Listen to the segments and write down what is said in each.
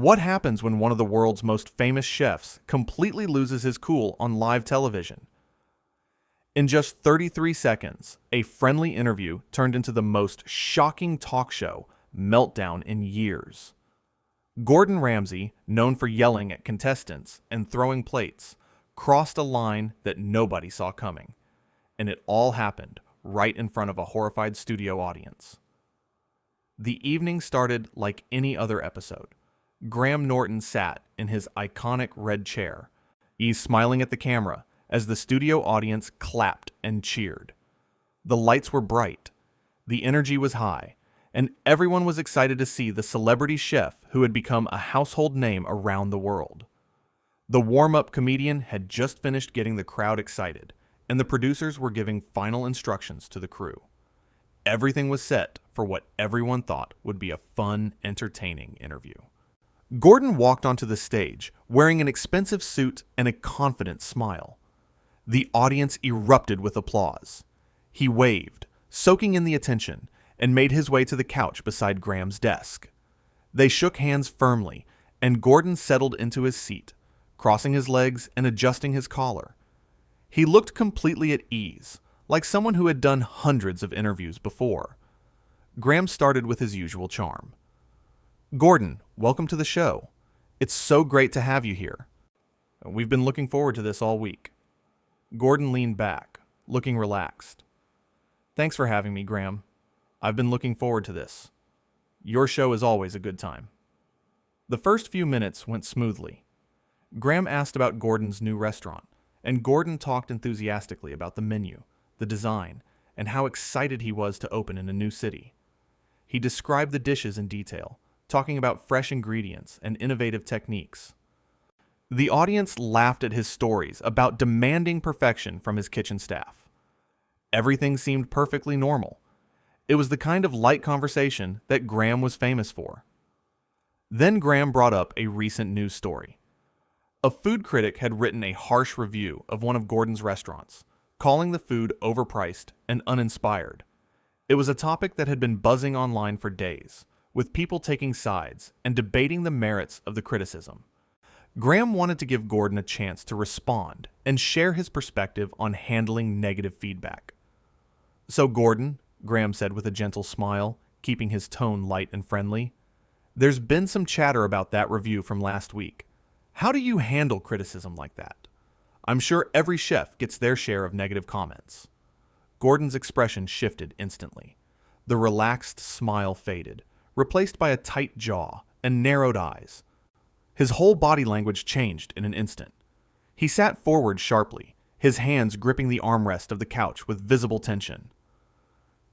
What happens when one of the world's most famous chefs completely loses his cool on live television? In just 33 seconds, a friendly interview turned into the most shocking talk show meltdown in years. Gordon Ramsay, known for yelling at contestants and throwing plates, crossed a line that nobody saw coming, and it all happened right in front of a horrified studio audience. The evening started like any other episode. Norton sat in his iconic red chair, smiling at the camera as the studio audience clapped and cheered. The lights were bright, the energy was high, and everyone was excited to see the celebrity chef who had become a household name around the world. The warm-up comedian had just finished getting the crowd excited, and the producers were giving final instructions to the crew. Everything was set for what everyone thought would be a fun, entertaining interview. Gordon walked onto the stage wearing an expensive suit and a confident smile. The audience erupted with applause. He waved, soaking in the attention, and made his way to the couch beside Graham's desk. They shook hands firmly, and Gordon settled into his seat, crossing his legs and adjusting his collar. He looked completely at ease, like someone who had done hundreds of interviews before. Graham started with his usual charm. "Gordon, welcome to the show. It's so great to have you here. We've been looking forward to this all week." Gordon leaned back, looking relaxed. "Thanks for having me, Graham. I've been looking forward to this. Your show is always a good time." The first few minutes went smoothly. Graham asked about Gordon's new restaurant, and Gordon talked enthusiastically about the menu, the design, and how excited he was to open in a new city. He described the dishes in detail, talking about fresh ingredients and innovative techniques. The audience laughed at his stories about demanding perfection from his kitchen staff. Everything seemed perfectly normal. It was the kind of light conversation that Graham was famous for. Then Graham brought up a recent news story. A food critic had written a harsh review of one of Gordon's restaurants, calling the food overpriced and uninspired. It was a topic that had been buzzing online for days, with people taking sides and debating the merits of the criticism. Graham wanted to give Gordon a chance to respond and share his perspective on handling negative feedback. "So Gordon," Graham said with a gentle smile, keeping his tone light and friendly, "there's been some chatter about that review from last week. How do you handle criticism like that? I'm sure every chef gets their share of negative comments." Gordon's expression shifted instantly. The relaxed smile faded, replaced by a tight jaw and narrowed eyes. His whole body language changed in an instant. He sat forward sharply, his hands gripping the armrest of the couch with visible tension.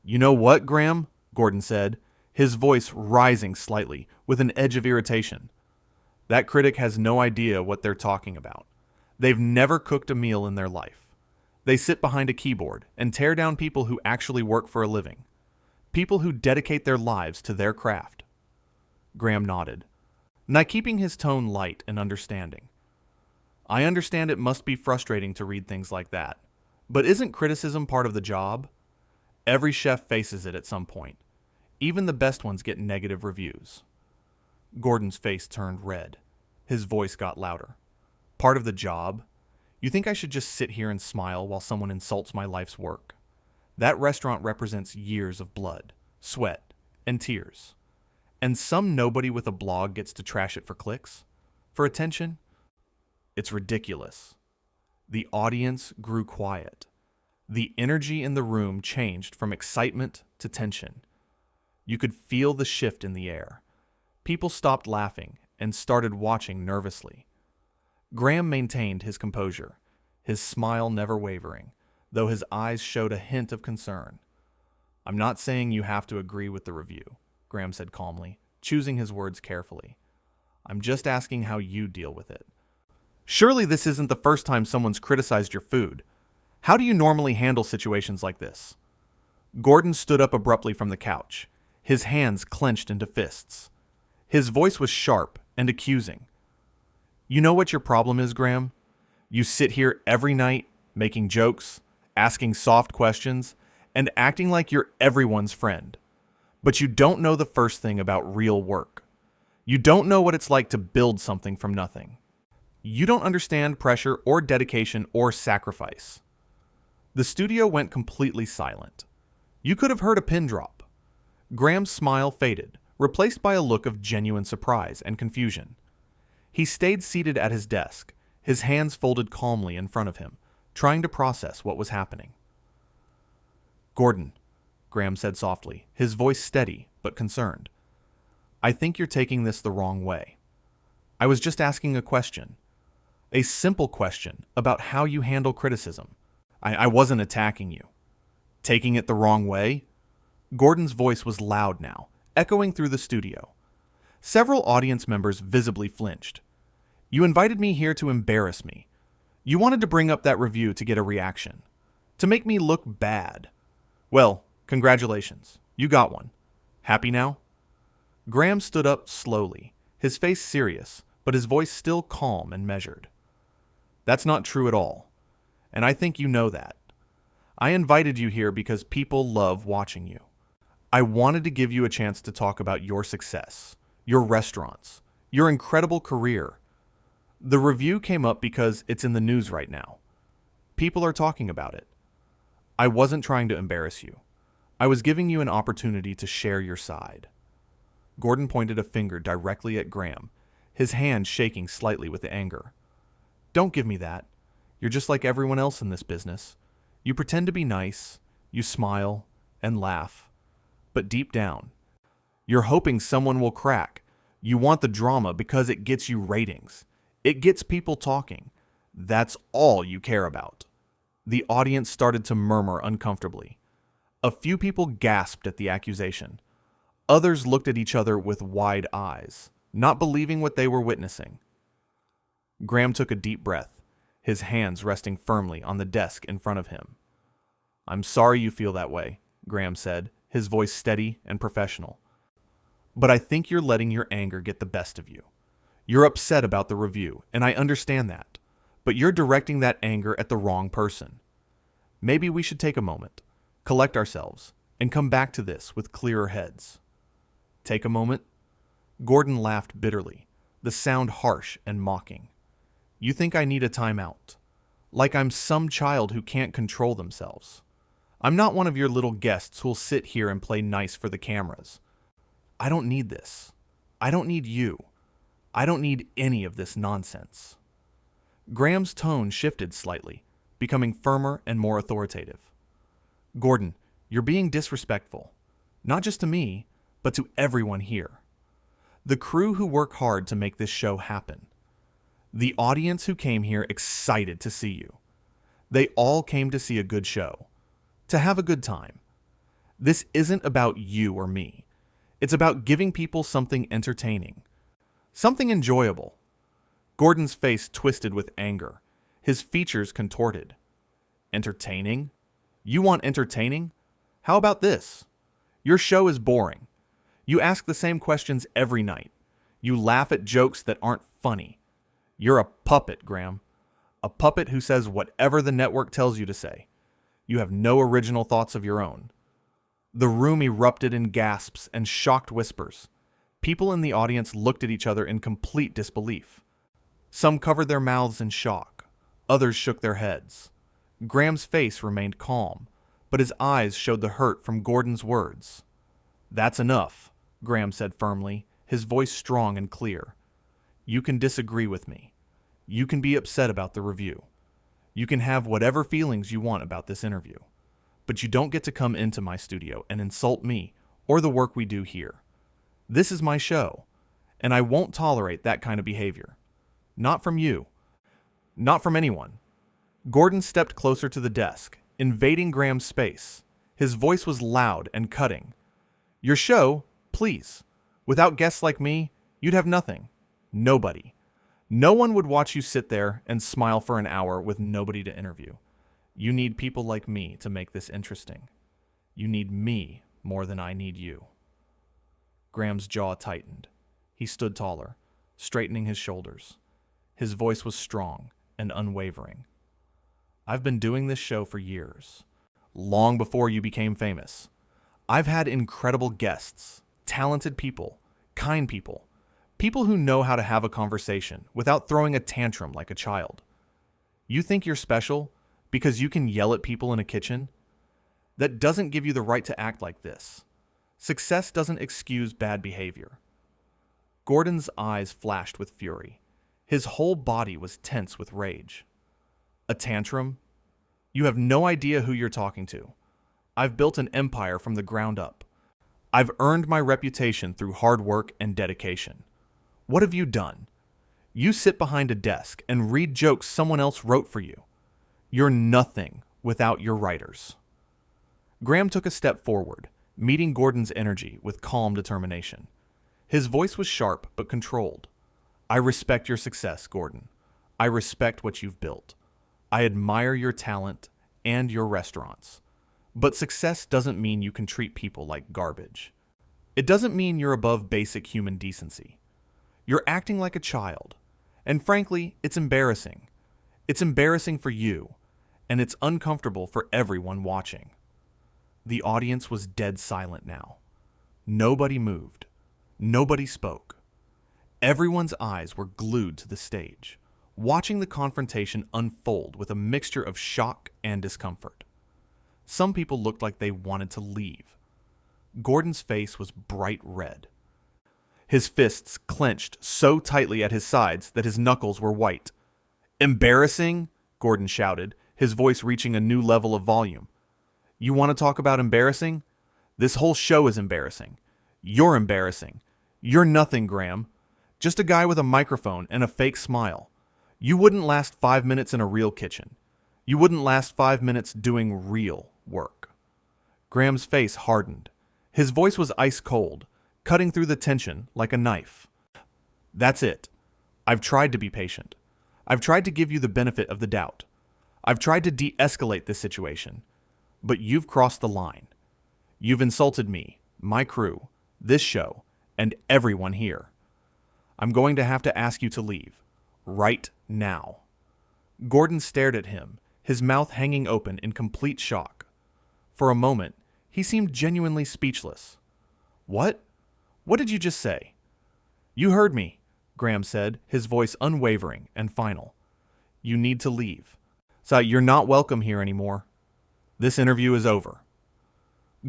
"You know what, Graham?" Gordon said, his voice rising slightly with an edge of irritation. "That critic has no idea what they're talking about. They've never cooked a meal in their life. They sit behind a keyboard and tear down people who actually work for a living. People who dedicate their lives to their craft." Graham nodded, now keeping his tone light and understanding. "I understand it must be frustrating to read things like that, but isn't criticism part of the job? Every chef faces it at some point. Even the best ones get negative reviews." Gordon's face turned red. His voice got louder. "Part of the job? You think I should just sit here and smile while someone insults my life's work? That restaurant represents years of blood, sweat, and tears. And some nobody with a blog gets to trash it for clicks? For attention? It's ridiculous." The audience grew quiet. The energy in the room changed from excitement to tension. You could feel the shift in the air. People stopped laughing and started watching nervously. Graham maintained his composure, his smile never wavering, though his eyes showed a hint of concern. "I'm not saying you have to agree with the review," Graham said calmly, choosing his words carefully. "I'm just asking how you deal with it. Surely this isn't the first time someone's criticized your food. How do you normally handle situations like this?" Gordon stood up abruptly from the couch, his hands clenched into fists. His voice was sharp and accusing. "You know what your problem is, Graham? You sit here every night, making jokes, asking soft questions, and acting like you're everyone's friend. But you don't know the first thing about real work. You don't know what it's like to build something from nothing. You don't understand pressure or dedication or sacrifice. The studio went completely silent. You could have heard a pin drop. Graham's smile faded, replaced by a look of genuine surprise and confusion. He stayed seated at his desk, his hands folded calmly in front of him, trying to process what was happening. "Gordon," Graham said softly, his voice steady but concerned. "I think you're taking this the wrong way. I was just asking a question. A simple question about how you handle criticism. I wasn't attacking you. Taking it the wrong way?" Gordon's voice was loud now, echoing through the studio. Several audience members visibly flinched. "You invited me here to embarrass me. You wanted to bring up that review to get a reaction. To make me look bad. Well, congratulations. You got one. Happy now?" Graham stood up slowly, his face serious, but his voice still calm and measured. "That's not true at all. And I think you know that. I invited you here because people love watching you. I wanted to give you a chance to talk about your success, your restaurants, your incredible career. The review came up because it's in the news right now. People are talking about it. I wasn't trying to embarrass you. I was giving you an opportunity to share your side." Gordon pointed a finger directly at Graham, his hand shaking slightly with anger. "Don't give me that. You're just like everyone else in this business. You pretend to be nice, you smile, and laugh. But deep down, you're hoping someone will crack. You want the drama because it gets you ratings. It gets people talking. That's all you care about." The audience started to murmur uncomfortably. A few people gasped at the accusation. Others looked at each other with wide eyes, not believing what they were witnessing. Graham took a deep breath, his hands resting firmly on the desk in front of him. "I'm sorry you feel that way," Graham said, his voice steady and professional. "But I think you're letting your anger get the best of you. You're upset about the review, and I understand that, but you're directing that anger at the wrong person. Maybe we should take a moment, collect ourselves, and come back to this with clearer heads." "Take a moment?" Gordon laughed bitterly, the sound harsh and mocking. "You think I need a timeout? Like I'm some child who can't control themselves. I'm not one of your little guests who'll sit here and play nice for the cameras. I don't need this. I don't need you. I don't need any of this nonsense." Graham's tone shifted slightly, becoming firmer and more authoritative. "Gordon, you're being disrespectful. Not just to me, but to everyone here. The crew who work hard to make this show happen. The audience who came here excited to see you. They all came to see a good show, to have a good time. This isn't about you or me. It's about giving people something entertaining, something enjoyable." Gordon's face twisted with anger, his features contorted. "Entertaining? You want entertaining? How about this? Your show is boring. You ask the same questions every night. You laugh at jokes that aren't funny. You're a puppet, Graham. A puppet who says whatever the network tells you to say. You have no original thoughts of your own." The room erupted in gasps and shocked whispers. People in the audience looked at each other in complete disbelief. Some covered their mouths in shock. Others shook their heads. Graham's face remained calm, but his eyes showed the hurt from Gordon's words. "That's enough," Graham said firmly, his voice strong and clear. "You can disagree with me. You can be upset about the review. You can have whatever feelings you want about this interview. But you don't get to come into my studio and insult me or the work we do here. This is my show, and I won't tolerate that kind of behavior. Not from you. Not from anyone." Gordon stepped closer to the desk, invading Graham's space. His voice was loud and cutting. "Your show, please. Without guests like me, you'd have nothing. Nobody. No one would watch you sit there and smile for an hour with nobody to interview. You need people like me to make this interesting. You need me more than I need you." Graham's jaw tightened. He stood taller, straightening his shoulders. His voice was strong and unwavering. "I've been doing this show for years, long before you became famous. I've had incredible guests, talented people, kind people, People who know how to have a conversation without throwing a tantrum like a child. You think you're special because you can yell at people in a kitchen? That doesn't give you the right to act like this. Success doesn't excuse bad behavior. Gordon's eyes flashed with fury. His whole body was tense with rage. A tantrum? You have no idea who you're talking to. I've built an empire from the ground up. I've earned my reputation through hard work and dedication. What have you done? You sit behind a desk and read jokes someone else wrote for you. You're nothing without your writers. Graham took a step forward, meeting Gordon's energy with calm determination. His voice was sharp but controlled. I respect your success, Gordon. I respect what you've built. I admire your talent and your restaurants. But success doesn't mean you can treat people like garbage. It doesn't mean you're above basic human decency. You're acting like a child. And frankly, it's embarrassing. It's embarrassing for you, and it's uncomfortable for everyone watching. The audience was dead silent now. Nobody moved. Nobody spoke. Everyone's eyes were glued to the stage, watching the confrontation unfold with a mixture of shock and discomfort. Some people looked like they wanted to leave. Gordon's face was bright red. His fists clenched so tightly at his sides that his knuckles were white. Embarrassing? Gordon shouted, his voice reaching a new level of volume. You want to talk about embarrassing? This whole show is embarrassing. You're embarrassing. You're nothing, Graham. Just a guy with a microphone and a fake smile. You wouldn't last 5 minutes in a real kitchen. You wouldn't last 5 minutes doing real work. Graham's face hardened. His voice was ice cold, cutting through the tension like a knife. That's it. I've tried to be patient. I've tried to give you the benefit of the doubt. I've tried to de-escalate this situation. But you've crossed the line. You've insulted me, my crew, this show, and everyone here. I'm going to have to ask you to leave. Right now. Gordon stared at him, his mouth hanging open in complete shock. For a moment, he seemed genuinely speechless. What? What did you just say? You heard me, Graham said, his voice unwavering and final. You need to leave. So you're not welcome here anymore. This interview is over.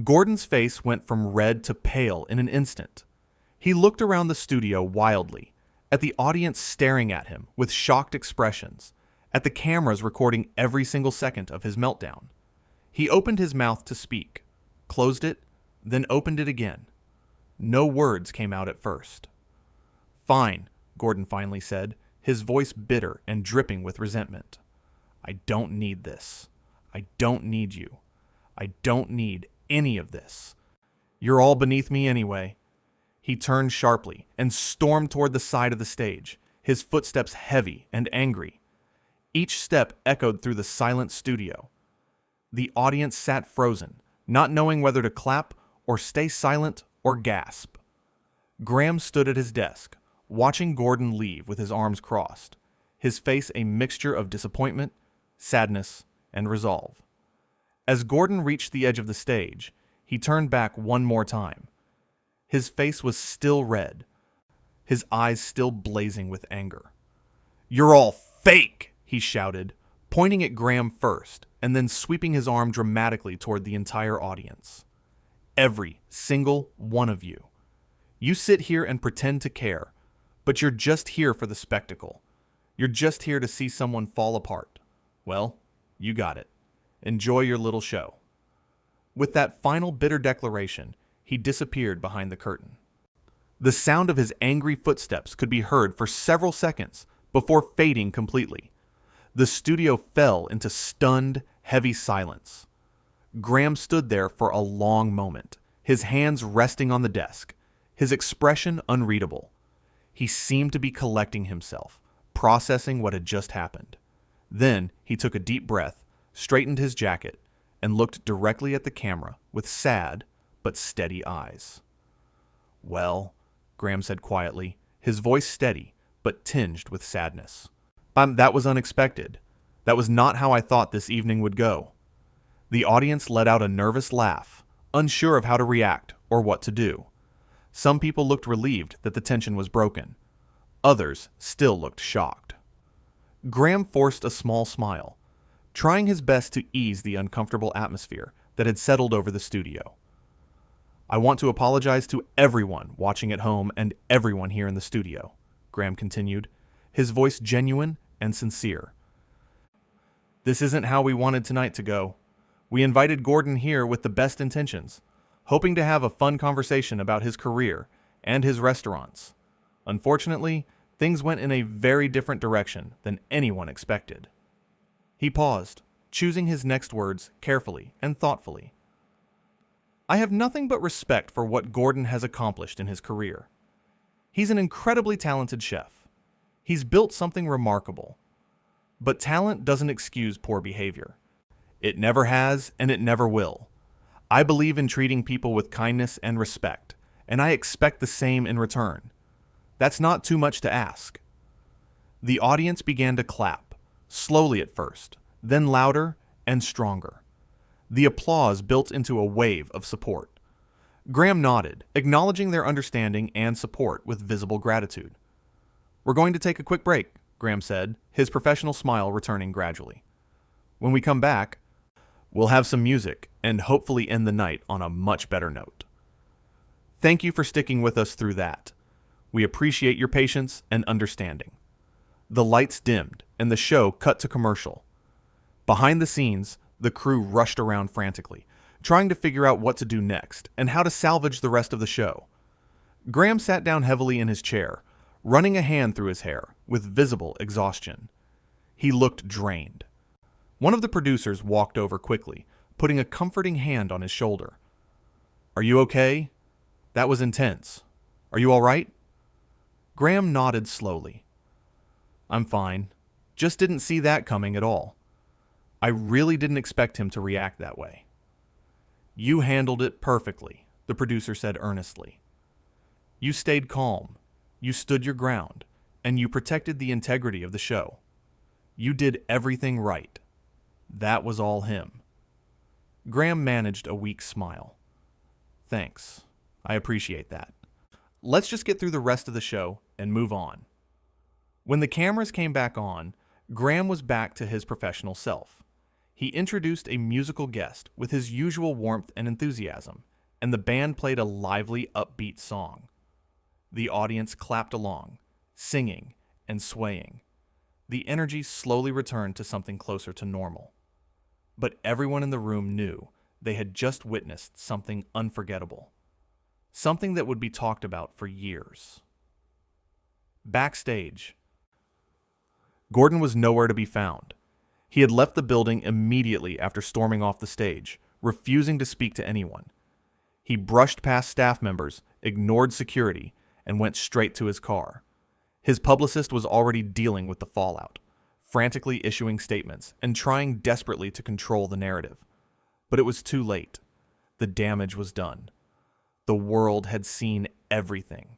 Gordon's face went from red to pale in an instant. He looked around the studio wildly, at the audience staring at him with shocked expressions, at the cameras recording every single second of his meltdown. He opened his mouth to speak, closed it, then opened it again. No words came out at first. Fine, Gordon finally said, his voice bitter and dripping with resentment. I don't need this. I don't need you. I don't need any of this. You're all beneath me anyway. He turned sharply and stormed toward the side of the stage, his footsteps heavy and angry. Each step echoed through the silent studio. The audience sat frozen, not knowing whether to clap or stay silent or gasp. Graham stood at his desk, watching Gordon leave with his arms crossed, his face a mixture of disappointment, sadness, and resolve. As Gordon reached the edge of the stage, he turned back one more time. His face was still red, his eyes still blazing with anger. You're all fake, he shouted, pointing at Graham first, and then sweeping his arm dramatically toward the entire audience. Every single one of you. You sit here and pretend to care, but you're just here for the spectacle. You're just here to see someone fall apart. Well, you got it. Enjoy your little show. With that final bitter declaration, he disappeared behind the curtain. The sound of his angry footsteps could be heard for several seconds before fading completely. The studio fell into stunned, heavy silence. Graham stood there for a long moment, his hands resting on the desk, his expression unreadable. He seemed to be collecting himself, processing what had just happened. Then he took a deep breath, straightened his jacket, and looked directly at the camera with sad but steady eyes. Well, Graham said quietly, his voice steady but tinged with sadness. That was unexpected. That was not how I thought this evening would go. The audience let out a nervous laugh, unsure of how to react or what to do. Some people looked relieved that the tension was broken, Others still looked shocked. Graham forced a small smile, trying his best to ease the uncomfortable atmosphere that had settled over the studio. "I want to apologize to everyone watching at home and everyone here in the studio," Graham continued, his voice genuine and sincere. "This isn't how we wanted tonight to go. We invited Gordon here with the best intentions, hoping to have a fun conversation about his career and his restaurants. Unfortunately, things went in a very different direction than anyone expected." He paused, choosing his next words carefully and thoughtfully. "I have nothing but respect for what Gordon has accomplished in his career. He's an incredibly talented chef. He's built something remarkable. But talent doesn't excuse poor behavior. It never has, and it never will. I believe in treating people with kindness and respect, and I expect the same in return. That's not too much to ask." The audience began to clap, slowly at first, then louder and stronger. The applause built into a wave of support. Graham nodded, acknowledging their understanding and support with visible gratitude. "We're going to take a quick break," Graham said, his professional smile returning gradually. "When we come back, we'll have some music and hopefully end the night on a much better note. Thank you for sticking with us through that. We appreciate your patience and understanding." The lights dimmed and the show cut to commercial. Behind the scenes, the crew rushed around frantically, trying to figure out what to do next and how to salvage the rest of the show. Graham sat down heavily in his chair, running a hand through his hair with visible exhaustion. He looked drained. One of the producers walked over quickly, putting a comforting hand on his shoulder. "Are you okay? That was intense. Are you all right?" Graham nodded slowly. "I'm fine. Just didn't see that coming at all. I really didn't expect him to react that way." "You handled it perfectly," the producer said earnestly. "You stayed calm, you stood your ground, and you protected the integrity of the show. You did everything right. That was all him." Graham managed a weak smile. "Thanks. I appreciate that. Let's just get through the rest of the show and move on." When the cameras came back on, Graham was back to his professional self. He introduced a musical guest with his usual warmth and enthusiasm, and the band played a lively, upbeat song. The audience clapped along, singing and swaying. The energy slowly returned to something closer to normal. But everyone in the room knew they had just witnessed something unforgettable. Something that would be talked about for years. Backstage, Gordon was nowhere to be found. He had left the building immediately after storming off the stage, refusing to speak to anyone. He brushed past staff members, ignored security, and went straight to his car. His publicist was already dealing with the fallout, frantically issuing statements and trying desperately to control the narrative. But it was too late. The damage was done. The world had seen everything.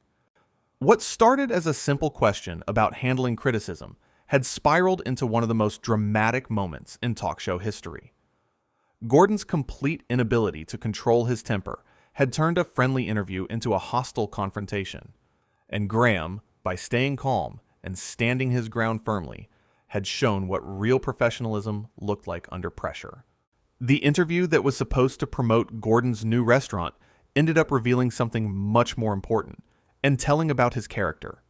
What started as a simple question about handling criticism had spiraled into one of the most dramatic moments in talk show history. Gordon's complete inability to control his temper had turned a friendly interview into a hostile confrontation, and Graham, by staying calm and standing his ground firmly, had shown what real professionalism looked like under pressure. The interview that was supposed to promote Gordon's new restaurant ended up revealing something much more important and telling about his character.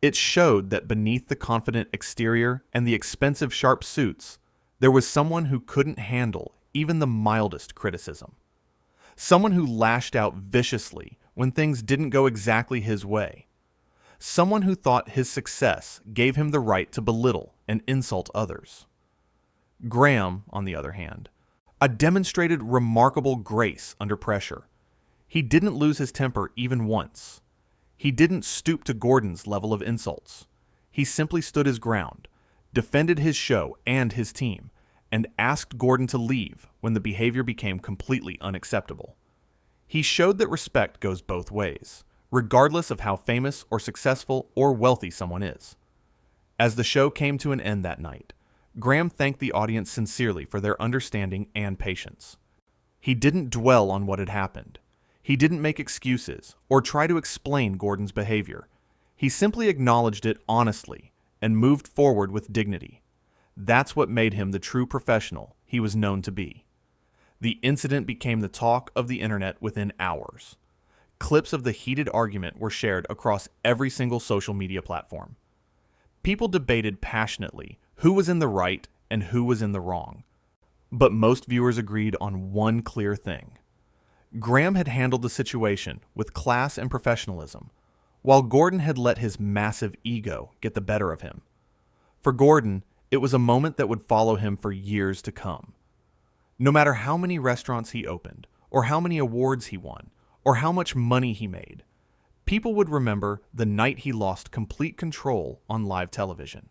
It showed that beneath the confident exterior and the expensive sharp suits, there was someone who couldn't handle even the mildest criticism. Someone who lashed out viciously when things didn't go exactly his way. Someone who thought his success gave him the right to belittle and insult others. Graham, on the other hand, demonstrated remarkable grace under pressure. He didn't lose his temper even once. He didn't stoop to Gordon's level of insults. He simply stood his ground, defended his show and his team, and asked Gordon to leave when the behavior became completely unacceptable. He showed that respect goes both ways, regardless of how famous or successful or wealthy someone is. As the show came to an end that night, Graham thanked the audience sincerely for their understanding and patience. He didn't dwell on what had happened. He didn't make excuses or try to explain Gordon's behavior. He simply acknowledged it honestly and moved forward with dignity. That's what made him the true professional he was known to be. The incident became the talk of the internet within hours. Clips of the heated argument were shared across every single social media platform. People debated passionately who was in the right and who was in the wrong. But most viewers agreed on one clear thing. Graham had handled the situation with class and professionalism, while Gordon had let his massive ego get the better of him. For Gordon, it was a moment that would follow him for years to come. No matter how many restaurants he opened, or how many awards he won, or how much money he made, people would remember the night he lost complete control on live television.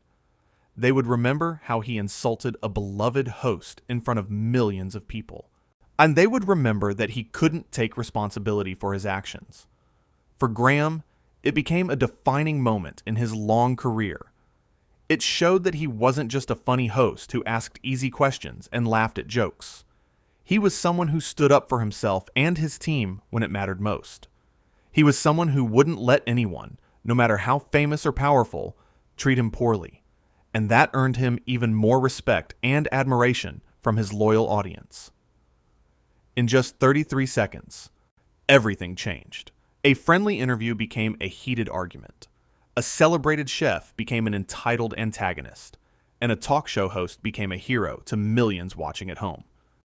They would remember how he insulted a beloved host in front of millions of people. And they would remember that he couldn't take responsibility for his actions. For Graham, it became a defining moment in his long career. It showed that he wasn't just a funny host who asked easy questions and laughed at jokes. He was someone who stood up for himself and his team when it mattered most. He was someone who wouldn't let anyone, no matter how famous or powerful, treat him poorly. And that earned him even more respect and admiration from his loyal audience. In just 33 seconds, everything changed. A friendly interview became a heated argument. A celebrated chef became an entitled antagonist, and a talk show host became a hero to millions watching at home.